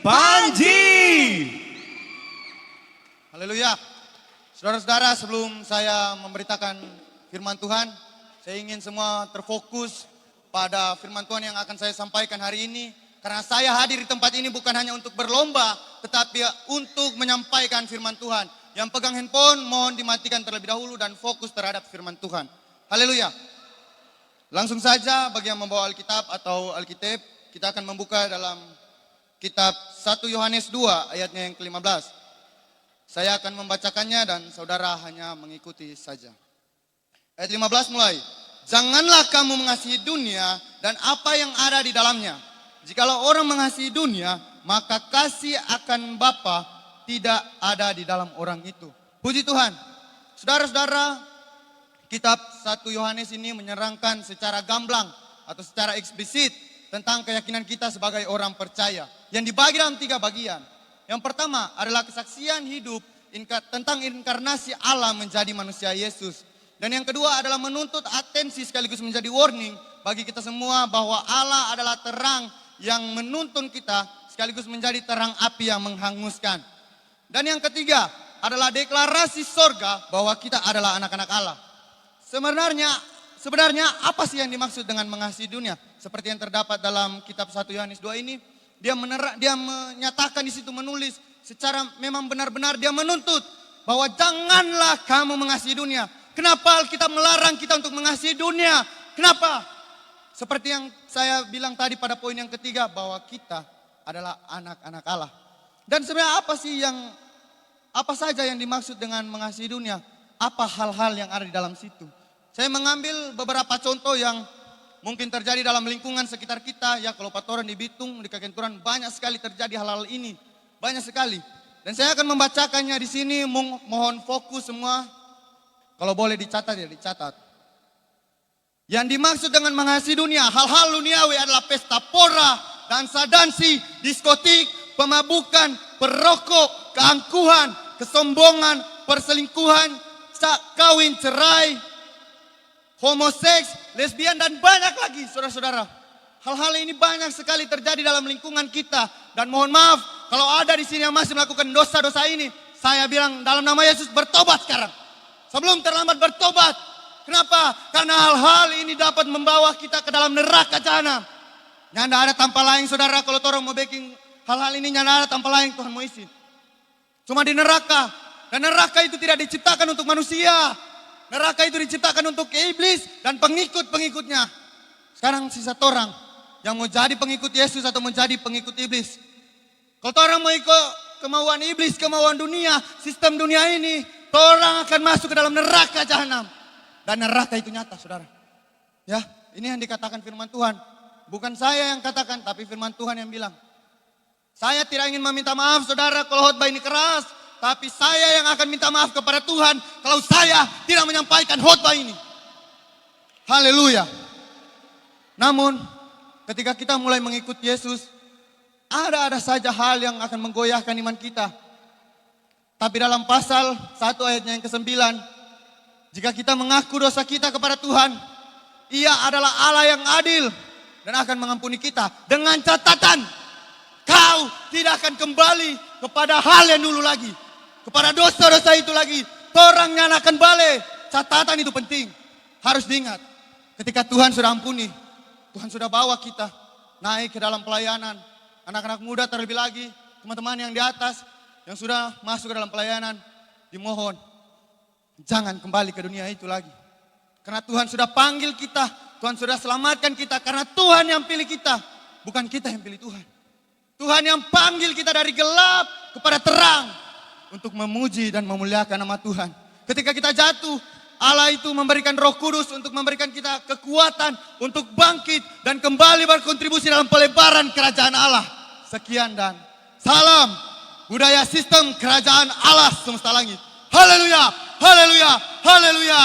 Panji. Haleluya. Saudara-saudara, sebelum saya memberitakan firman Tuhan, saya ingin semua terfokus pada firman Tuhan yang akan saya sampaikan hari ini. Karena saya hadir di tempat ini bukan hanya untuk berlomba, tetapi untuk menyampaikan firman Tuhan. Yang pegang handphone mohon dimatikan terlebih dahulu dan fokus terhadap firman Tuhan. Haleluya. Langsung saja bagi yang membawa Alkitab atau Alkitab, kita akan membuka dalam kitab 1 Yohanes 2 ayatnya yang ke-15. Saya akan membacakannya dan saudara hanya mengikuti saja. Ayat 15 mulai. Janganlah kamu mengasihi dunia dan apa yang ada di dalamnya. Jikalau orang mengasihi dunia, maka kasih akan Bapa tidak ada di dalam orang itu. Puji Tuhan. Saudara-saudara, kitab 1 Yohanes ini menyerangkan secara gamblang atau secara eksplisit tentang keyakinan kita sebagai orang percaya. Yang dibagi dalam 3 bagian. Yang pertama adalah kesaksian hidup tentang inkarnasi Allah menjadi manusia Yesus. Dan yang kedua adalah menuntut atensi sekaligus menjadi warning bagi kita semua bahwa Allah adalah terang yang menuntun kita sekaligus menjadi terang api yang menghanguskan. Dan yang ketiga adalah deklarasi sorga bahwa kita adalah anak-anak Allah. Sebenarnya apa sih yang dimaksud dengan mengasihi dunia? Seperti yang terdapat dalam kitab 1 Yohanes 2 ini. Dia menyatakan di situ menulis secara memang benar-benar dia menuntut bahwa janganlah kamu mengasihi dunia. Kenapa Alkitab melarang kita untuk mengasihi dunia? Kenapa? Seperti yang saya bilang tadi pada poin yang ketiga bahwa kita adalah anak-anak Allah. Dan sebenarnya apa saja yang dimaksud dengan mengasihi dunia? Apa hal-hal yang ada di dalam situ? Saya mengambil beberapa contoh yang mungkin terjadi dalam lingkungan sekitar kita. Ya kalau patoran di Bitung, di Kakenturan banyak sekali terjadi hal-hal ini. Banyak sekali. Dan saya akan membacakannya di sini. Mohon fokus semua. Kalau boleh dicatat ya dicatat. Yang dimaksud dengan mengasihi dunia. Hal-hal duniawi adalah pesta pora, dansa-dansi, diskotik, pemabukan, perokok, keangkuhan, kesombongan, perselingkuhan, kawin cerai, homoseks, lesbian dan banyak lagi saudara-saudara. Hal-hal ini banyak sekali terjadi dalam lingkungan kita. Dan mohon maaf kalau ada di sini yang masih melakukan dosa-dosa ini. Saya bilang dalam nama Yesus bertobat sekarang. Sebelum terlambat bertobat. Kenapa? Karena hal-hal ini dapat membawa kita ke dalam neraka jahanam. Nyanda ada tanpa lain saudara kalau orang mau backing hal-hal ini nyanda ada tanpa lain Tuhan mau isi. Cuma di neraka. Dan neraka itu tidak diciptakan untuk manusia. Neraka itu diciptakan untuk iblis dan pengikut-pengikutnya. Sekarang sisa orang yang mau jadi pengikut Yesus atau mau jadi pengikut iblis. Kalau orang mau ikut kemauan iblis, kemauan dunia, sistem dunia ini, orang akan masuk ke dalam neraka jahanam. Dan neraka itu nyata saudara. Ya, ini yang dikatakan firman Tuhan. Bukan saya yang katakan, tapi firman Tuhan yang bilang. Saya tidak ingin meminta maaf saudara kalau khotbah ini keras. Tapi saya yang akan minta maaf kepada Tuhan kalau saya tidak menyampaikan khotbah ini. Haleluya. Namun ketika kita mulai mengikut Yesus, ada saja hal yang akan menggoyahkan iman kita. Tapi dalam pasal 1 ayatnya yang ke-9, jika kita mengaku dosa kita kepada Tuhan, Ia adalah Allah yang adil dan akan mengampuni kita. Dengan catatan, kau tidak akan kembali kepada hal yang dulu lagi. Kepada dosa-dosa itu lagi. Orangnya akan balik. Catatan itu penting. Harus diingat. Ketika Tuhan sudah ampuni. Tuhan sudah bawa kita naik ke dalam pelayanan. Anak-anak muda terlebih lagi. Teman-teman yang di atas. Yang sudah masuk ke dalam pelayanan. Dimohon. Jangan kembali ke dunia itu lagi. Karena Tuhan sudah panggil kita. Tuhan sudah selamatkan kita. Karena Tuhan yang pilih kita. Bukan kita yang pilih Tuhan. Tuhan yang panggil kita dari gelap kepada terang. Untuk memuji dan memuliakan nama Tuhan. Ketika kita jatuh, Allah itu memberikan Roh Kudus untuk memberikan kita kekuatan untuk bangkit dan kembali berkontribusi dalam pelebaran kerajaan Allah. Sekian dan salam budaya sistem kerajaan Allah semesta langit. Haleluya, haleluya, haleluya.